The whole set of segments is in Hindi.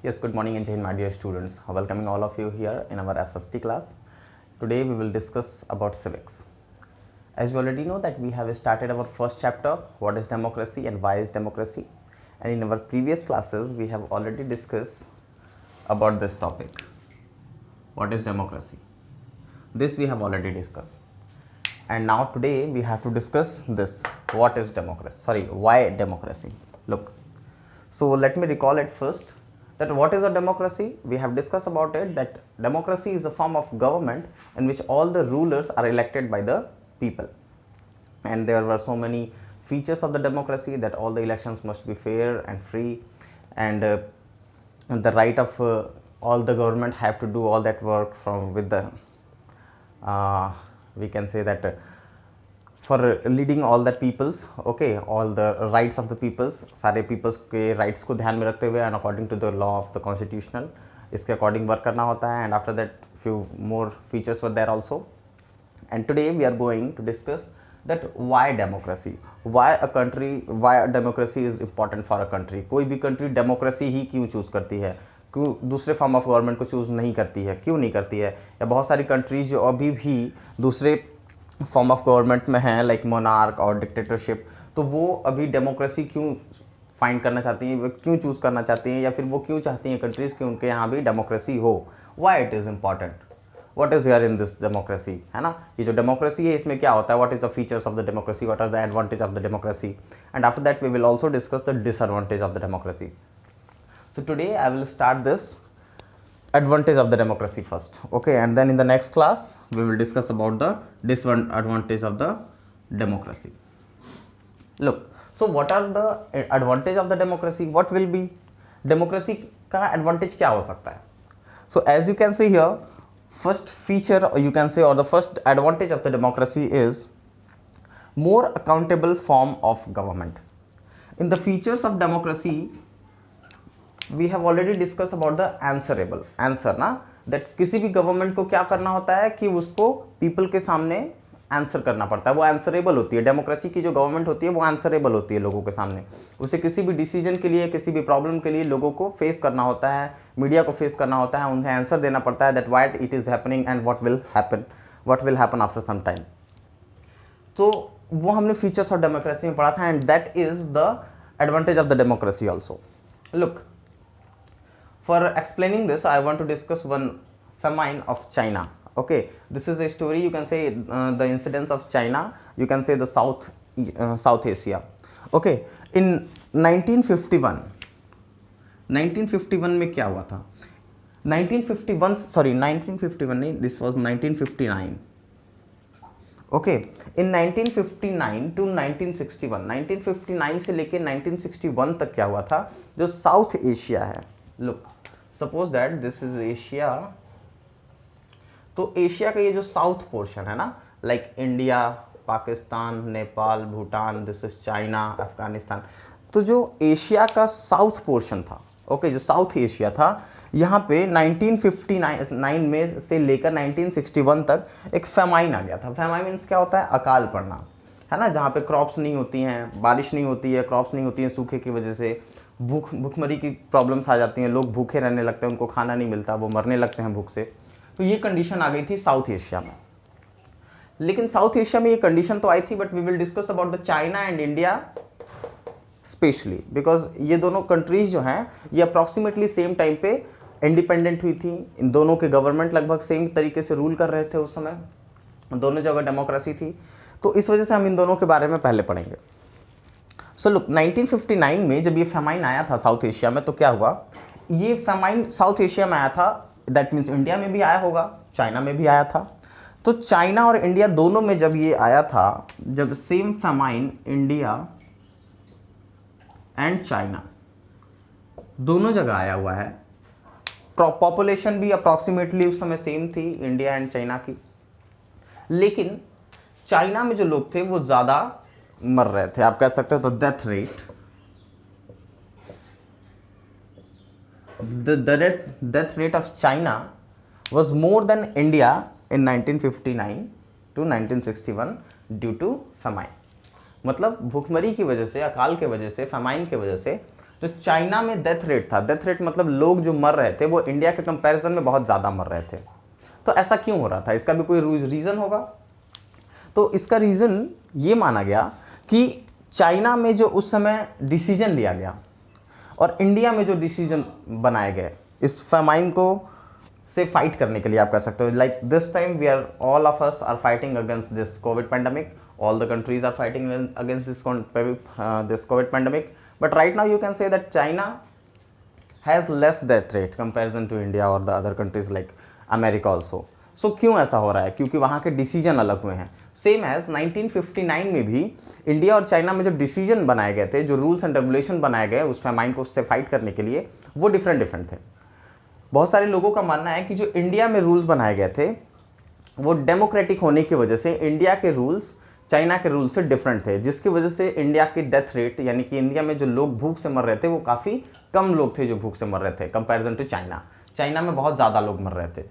Yes, good morning and Jai Hind, my dear students. Welcoming all of you here in our SST class. Today we will discuss about civics. As you already know that we have started our first chapter, what is democracy and why is democracy. And in our previous classes, we have already discussed about this topic. What is democracy? This we have already discussed. And now today we have to discuss this. What is democracy? Sorry, why democracy? Look. So let me recall it first. That what is a democracy? We have discussed about it that democracy is a form of government in which all the rulers are elected by the people. And there were so many features of the democracy that all the elections must be fair and free, and the right of all the government have to do all that work from with the we can say that for leading all the peoples, okay, all the rights of the peoples, सारे peoples के rights को ध्यान में रखते हुए and according to the law of the constitutional, इसके according work करना होता है. And after that few more features were there also. And today we are going to discuss that why democracy, why a country, why democracy is important for a country. कोई भी country democracy ही क्यों choose करती है, क्यों दूसरे फॉर्म ऑफ गवर्नमेंट को चूज़ नहीं करती है, क्यों नहीं करती है. या बहुत सारी कंट्रीज जो अभी भी दूसरे फॉर्म ऑफ गवर्नमेंट में हैं लाइक मोनार्क और डिक्टेटरशिप, तो वो अभी डेमोक्रेसी क्यों फाइंड करना चाहती हैं, वो क्यों चूज़ करना चाहती हैं, या फिर वो क्यों चाहती हैं कंट्रीज़ कि उनके यहाँ भी डेमोक्रेसी हो. Why it is important, what is here in this democracy, है ना. ये जो डेमोक्रेसी है इसमें क्या होता है, what is the features of the democracy, what are the advantage of the democracy. And after that we will also discuss the disadvantage of the democracy. So today I will start this advantage of the democracy first, okay, and then in the next class we will discuss about the disadvantage of the democracy. Look, so what are the advantage of the democracy, what will be democracy का advantage क्या हो सकता है. So as you can see here, first feature or you can say or the first advantage of the democracy is more accountable form of government. In the features of democracy we have already discussed about the answerable answer ना, that किसी भी गवर्नमेंट को क्या करना होता है कि उसको पीपल के सामने आंसर करना पड़ता है, वो आंसरेबल होती है. डेमोक्रेसी की जो गवर्नमेंट होती है वो आंसरेबल होती है लोगों के सामने. उसे किसी भी डिसीजन के लिए, किसी भी प्रॉब्लम के लिए लोगों को फेस करना होता है, मीडिया को फेस करना होता है, उन्हें आंसर देना पड़ता है that why it is happening and what will happen after some time. तो वो हमने फीचर्स ऑफ डेमोक्रेसी में पढ़ा था and that is the advantage of the democracy also. Look, for explaining this I want to discuss one famine of China. Okay, this is a story, you can say the incidents of China, you can say the South Asia. Okay, in 1951 में क्या हुआ था. 1951 नहीं, this was 1959. Okay, in 1959 to 1961, 1959 से लेके 1961 तक क्या हुआ था, जो साउथ एशिया है. Look, suppose that this is Asia. तो एशिया का ये जो साउथ पोर्शन है ना, like India, Pakistan, Nepal, Bhutan, this is China, Afghanistan. तो जो एशिया का साउथ पोर्शन था, ओके, जो साउथ एशिया था, यहाँ पे 1959 में से लेकर 1961 तक एक फेमाइन आ गया था. फेमाइन मीन्स क्या होता है, अकाल पड़ना, है ना, जहाँ पे क्रॉप्स नहीं होती हैं, बारिश नहीं होती है, क्रॉप्स नहीं होती हैं, सूखे की वजह से भूखमरी की प्रॉब्लम्स आ जाती हैं, लोग भूखे रहने लगते हैं, उनको खाना नहीं मिलता, वो मरने लगते हैं भूख से. तो ये कंडीशन आ गई थी साउथ एशिया में. लेकिन साउथ एशिया में ये कंडीशन तो आई थी, but we will discuss about the China and India specially, because ये दोनों कंट्रीज जो हैं ये अप्रॉक्सीमेटली सेम टाइम पे इंडिपेंडेंट हुई थी. इन दोनों के गवर्नमेंट लगभग सेम तरीके से रूल कर रहे थे उस समय, दोनों जगह डेमोक्रेसी थी. तो इस वजह से हम इन दोनों के बारे में पहले पढ़ेंगे. सो लुक, 1959 में जब ये फेमाइन आया था साउथ एशिया में, तो क्या हुआ, ये फेमाइन साउथ एशिया में आया था, दैट मीन्स इंडिया में भी आया होगा, चाइना में भी आया था. तो चाइना और इंडिया दोनों में जब ये आया था, जब same famine India and China दोनों जगह आया हुआ है, पॉपुलेशन भी अप्रॉक्सीमेटली उस समय सेम थी इंडिया एंड चाइना की, लेकिन चाइना में जो लोग थे वो ज़्यादा मर रहे थे, आप कह सकते हो. तो death rate of China was more than India in 1959 to 1961 due to famine. मतलब भूखमरी की वजह से, अकाल के वजह से, फेमाइन की वजह से तो चाइना में डेथ रेट था, डेथ रेट मतलब लोग जो मर रहे थे वो इंडिया के कंपैरिजन में बहुत ज़्यादा मर रहे थे। तो ऐसा क्यों हो रहा था, इसका भी कोई रीज़न होगा। तो इसका रीज़न ये माना गया कि चाइना में जो उस समय डिसीजन लिया गया और इंडिया में जो डिसीजन बनाए गए इस फेमाइन को से फाइट करने के लिए, आप कह सकते हो like this time we are all of us are fighting against this covid pandemic, all the countries are fighting against this covid pandemic, but right now you can say that China has less that rate comparison to India और the other countries like America also. So क्यों ऐसा हो रहा है, क्योंकि वहाँ के डिसीजन अलग हुए हैं। सेम एज 1959 में भी इंडिया और चाइना में जो डिसीजन बनाए गए थे, जो रूल्स एंड रेगुलेशन बनाए गए उस फेमाइन को उससे फाइट करने के लिए, वो डिफरेंट थे। बहुत सारे लोगों का मानना है कि जो इंडिया में रूल्स बनाए गए थे वो डेमोक्रेटिक होने की वजह से इंडिया के रूल्स चाइना के रूल से डिफरेंट थे, जिसकी वजह से इंडिया की डेथ रेट, यानी कि इंडिया में जो लोग भूख से मर रहे थे वो काफ़ी कम लोग थे जो भूख से मर रहे थे कंपैरिजन टू चाइना। चाइना में बहुत ज़्यादा लोग मर रहे थे।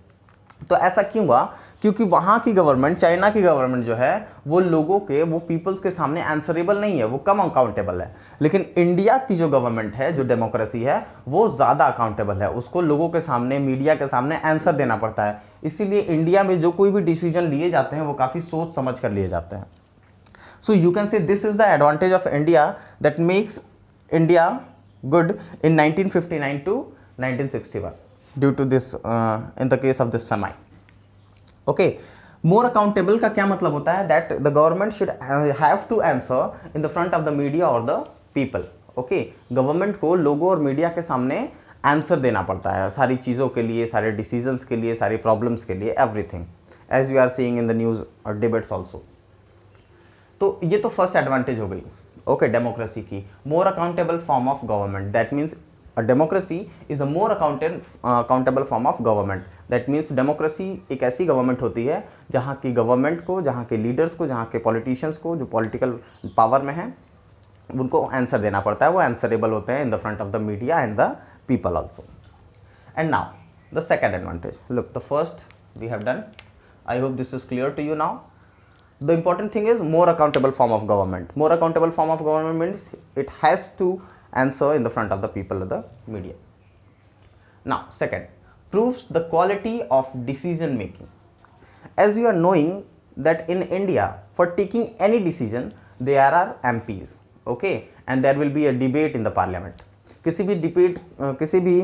तो ऐसा क्यों हुआ, क्योंकि वहाँ की गवर्नमेंट, चाइना की गवर्नमेंट जो है वो लोगों के, वो पीपल्स के सामने आंसरेबल नहीं है, वो कम अकाउंटेबल है। लेकिन इंडिया की जो गवर्नमेंट है, जो डेमोक्रेसी है, वो ज़्यादा अकाउंटेबल है, उसको लोगों के सामने, मीडिया के सामने आंसर देना पड़ता है। इसीलिए इंडिया में जो कोई भी डिसीजन लिए जाते हैं वो काफ़ी सोच समझ कर लिए जाते हैं। So you can say this is the advantage of India that makes India good in 1959 to 1961 due to this in the case of this famine. Okay, more accountable का क्या मतलब होता है, that the government should have to answer in the front of the media or the people. Okay, government को लोगों और मीडिया के सामने आंसर देना पड़ता है सारी चीज़ों के लिए, सारे डिसीजंस के लिए, सारी प्रॉब्लम्स के लिए, everything as you are seeing in the news और डिबेट्स ऑल्सो। तो ये तो फर्स्ट एडवांटेज हो गई, ओके, डेमोक्रेसी की। मोर accountable form of government, that means a democracy is a more accountable form of government. That means democracy एक ऐसी गवर्नमेंट होती है जहाँ की गवर्नमेंट को, जहाँ के लीडर्स को, जहाँ के पॉलिटिशियंस को, जो पॉलिटिकल पावर में हैं, उनको आंसर देना पड़ता है, वो आंसरेबल होते हैं in the front of the media and the people also. And now the second advantage, look the first we have done, I hope this is clear to you now. The important thing is more accountable form of government. More accountable form of government means it has to answer in the front of the people of the media. Now, second, proves the quality of decision making. As you are knowing that in India, for taking any decision, there are MPs, okay, and there will be a debate in the parliament. किसी भी debate, किसी भी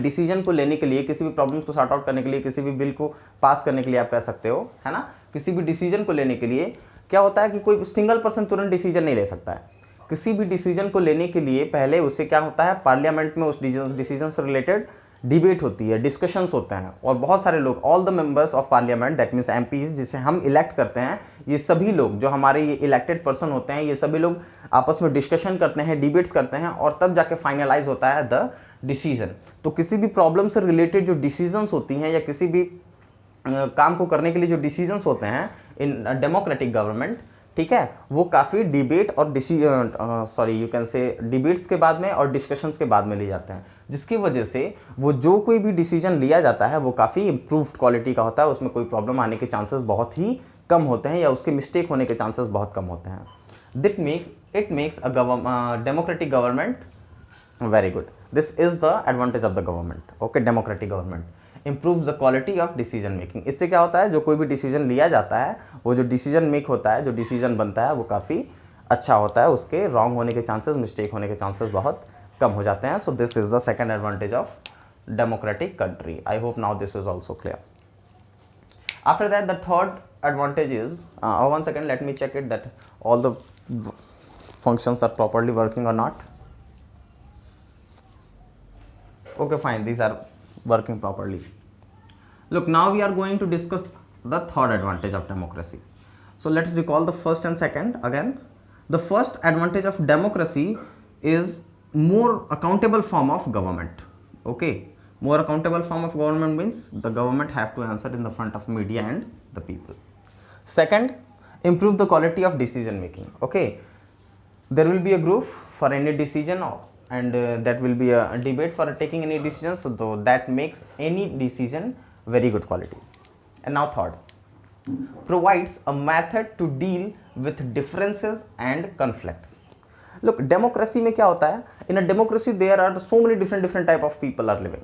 डिसीजन को लेने के लिए, किसी भी प्रॉब्लम्स को सॉर्ट आउट करने के लिए, किसी भी बिल को पास करने के लिए, आप कह सकते हो, है ना, किसी भी डिसीजन को लेने के लिए क्या होता है कि कोई सिंगल पर्सन तुरंत डिसीजन नहीं ले सकता है। किसी भी डिसीजन को लेने के लिए पहले उससे क्या होता है, पार्लियामेंट में उस डिसीजन से रिलेटेड डिबेट होती है, डिस्कशंस होते हैं, और बहुत सारे लोग, all the members of parliament, that means MPs, जिसे हम इलेक्ट करते हैं, ये सभी लोग जो हमारे ये इलेक्टेड पर्सन होते हैं, ये सभी लोग आपस में डिस्कशन करते हैं, डिबेट्स करते हैं, और तब जाके फाइनलाइज होता है द डिसीजन। तो किसी भी प्रॉब्लम से रिलेटेड जो डिसीजंस होती हैं, या किसी भी काम को करने के लिए जो डिसीजंस होते हैं इन डेमोक्रेटिक गवर्नमेंट, ठीक है, वो काफ़ी डिबेट और यू कैन से डिबेट्स के बाद में और डिस्कशंस के बाद में लिए जाते हैं, जिसकी वजह से वो जो कोई भी डिसीजन लिया जाता है वो काफ़ी इम्प्रूव्ड क्वालिटी का होता है, उसमें कोई प्रॉब्लम आने के चांसेस बहुत ही कम होते हैं, या उसके मिस्टेक होने के चांसेस बहुत कम होते हैं। It makes a democratic government very good. This is the advantage of the government, okay, democratic government improves the quality of decision making. इससे क्या होता है, जो कोई भी डिसीजन लिया जाता है, वो जो डिसीजन मेक होता है, जो डिसीजन बनता है, वो काफ़ी अच्छा होता है, उसके रॉन्ग होने के चांसेस, मिस्टेक होने के चांसेस बहुत कम हो जाते हैं। So this is the second advantage of democratic country. I hope now this is also clear. After that the third advantage is, one second, let me check it that all the functions are properly working or not. Okay, fine, these are working properly. Look, now we are going to discuss the third advantage of democracy. So let's recall the first and second again. The first advantage of democracy is more accountable form of government. Okay, more accountable form of government means the government have to answer in the front of media and the people. Second, improve the quality of decision making. Okay, there will be a group for any decision, and that will be a debate for taking any decisions, so that makes any decision very good quality. And now third, provides a method to deal with differences and conflicts. Look democracy में क्या होता है, in a democracy there are so many different type of people are living,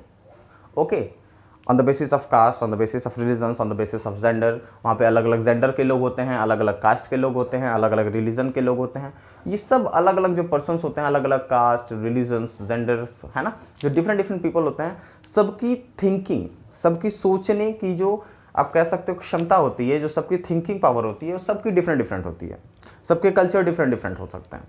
okay, on the basis of caste, on the basis of religions, on the basis of gender. वहाँ पे अलग अलग जेंडर के लोग होते हैं, अलग अलग कास्ट के लोग होते हैं, अलग अलग रिलीजन के लोग होते हैं। ये सब अलग अलग जो पर्सन्स होते हैं, अलग अलग कास्ट, रिलीजन्स, जेंडर्स, है ना, जो डिफरेंट पीपल होते हैं, सबकी थिंकिंग, सबकी सोचने की जो आप कह सकते हो क्षमता होती है, जो सबकी थिंकिंग पावर होती है, वो सबकी डिफरेंट होती है। सबके कल्चर डिफरेंट हो सकते हैं,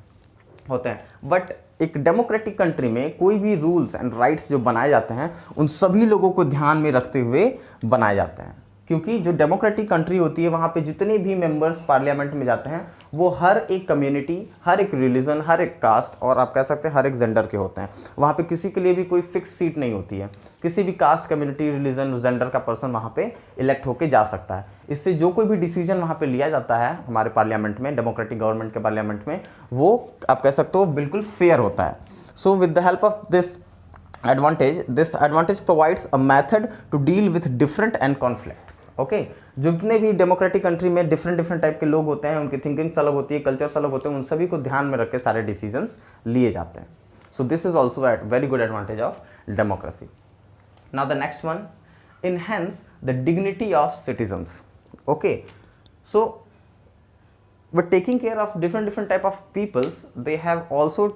होते हैं। बट एक डेमोक्रेटिक कंट्री में कोई भी रूल्स एंड राइट्स जो बनाए जाते हैं, उन सभी लोगों को ध्यान में रखते हुए बनाए जाते हैं। क्योंकि जो डेमोक्रेटिक कंट्री होती है, वहाँ पे जितने भी मेंबर्स पार्लियामेंट में जाते हैं, वो हर एक कम्युनिटी, हर एक रिलीजन, हर एक कास्ट और आप कह सकते हैं हर एक जेंडर के होते हैं। वहाँ पे किसी के लिए भी कोई फिक्स सीट नहीं होती है। किसी भी कास्ट, कम्युनिटी, रिलीजन, जेंडर का पर्सन वहाँ पे इलेक्ट होके जा सकता है। इससे जो कोई भी डिसीजन वहाँ पे लिया जाता है हमारे पार्लियामेंट में, डेमोक्रेटिक गवर्नमेंट के पार्लियामेंट में, वो आप कह सकते हो बिल्कुल फेयर होता है। So with the help of this advantage provides a method to deal with different and conflict, okay. जितने भी डेमोक्रेटिक कंट्री में डिफरेंट टाइप के लोग होते हैं, उनकी थिंकिंग्स अलग होती है, कल्चर्स अलग होते हैं, उन सभी को ध्यान में रख के सारे डिसीजंस लिए जाते हैं। So this is also a very good advantage of democracy. Now the next one, enhance the dignity of citizens, okay. So but taking care of different type of peoples, they have also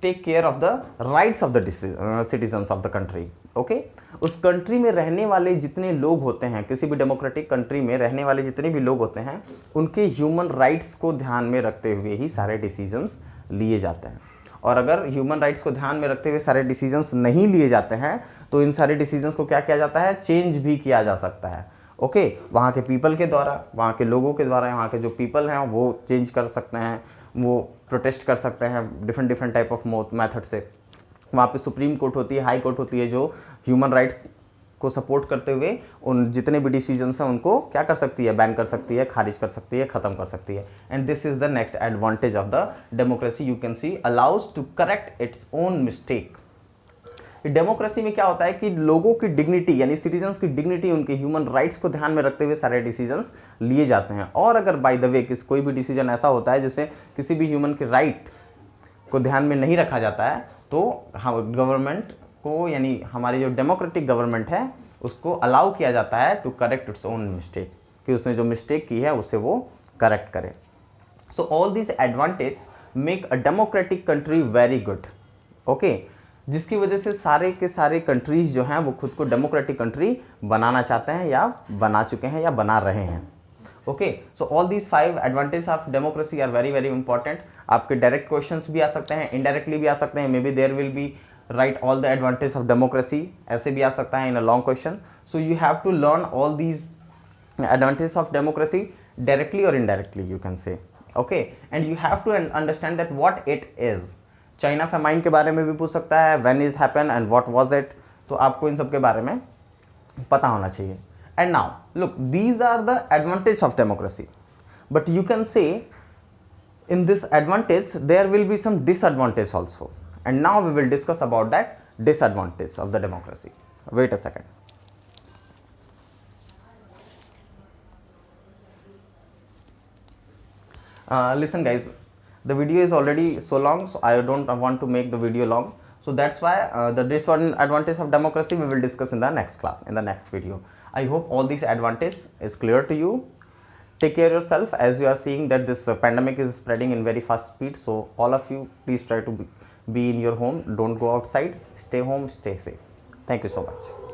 take care of the rights of the citizens of the country, okay. उस कंट्री में रहने वाले जितने लोग होते हैं, किसी भी डेमोक्रेटिक कंट्री में रहने वाले जितने भी लोग होते हैं, उनके ह्यूमन राइट्स को ध्यान में रखते हुए ही सारे डिसीजंस लिए जाते हैं। और अगर ह्यूमन राइट्स को ध्यान में रखते हुए सारे डिसीजंस नहीं लिए जाते हैं, तो इन सारे डिसीजंस को क्या किया जाता है, चेंज भी किया जा सकता है, ओके। वहाँ के पीपल के द्वारा, वहाँ के लोगों के द्वारा, वहाँ के जो पीपल हैं वो चेंज कर सकते हैं, वो प्रोटेस्ट कर सकते हैं डिफरेंट टाइप ऑफ मेथड से। वहाँ पे सुप्रीम कोर्ट होती है, हाई कोर्ट होती है, जो ह्यूमन राइट्स को सपोर्ट करते हुए उन जितने भी डिसीजंस हैं उनको क्या कर सकती है, बैन कर सकती है, खारिज कर सकती है, ख़त्म कर सकती है। And this is the next advantage of the democracy, you can see, allows to correct its own mistake. Democracy में क्या होता है कि लोगों की डिग्निटी, यानी सिटीजन्स की डिग्निटी, उनके ह्यूमन राइट्स को ध्यान में रखते हुए सारे डिसीजंस लिए जाते हैं। और अगर बाय द वे कोई भी डिसीजन ऐसा होता है जिससे किसी भी ह्यूमन के राइट को ध्यान में नहीं रखा जाता है, तो गवर्नमेंट को, यानी हमारी जो डेमोक्रेटिक गवर्नमेंट है, उसको अलाउ किया जाता है to correct its own mistake, कि उसने जो मिस्टेक की है उससे वो करेक्ट करे। So all this advantage make a democratic country very good, okay, जिसकी वजह से सारे के सारे कंट्रीज जो हैं वो खुद को डेमोक्रेटिक कंट्री बनाना चाहते हैं, या बना चुके हैं, या बना रहे हैं, okay. So all these 5 advantage of democracy are very important. आपके डायरेक्ट क्वेश्चंस भी आ सकते हैं, इनडायरेक्टली भी आ सकते हैं, maybe there will be right all the advantage of democracy, ऐसे भी आ सकता है in a long question. So you have to learn all these advantage of democracy directly और indirectly, you can say, okay. And you have to understand that what it is. China famine के बारे में भी पूछ सकता है, when is happen and what was it, तो आपको इन सब के बारे में पता होना चाहिए। And now look, these are the advantage of democracy, but you can say in this advantage there will be some disadvantage also, and now we will discuss about that disadvantage of the democracy. Wait a second. Listen guys, the video is already so long, so I don't want to make the video long, so that's why the disadvantage of democracy we will discuss in the next class, in the next video. I hope all these advantage is clear to you. Take care of yourself, as you are seeing that this pandemic is spreading in very fast speed, so all of you please try to be in your home, don't go outside, stay home, stay safe. Thank you so much.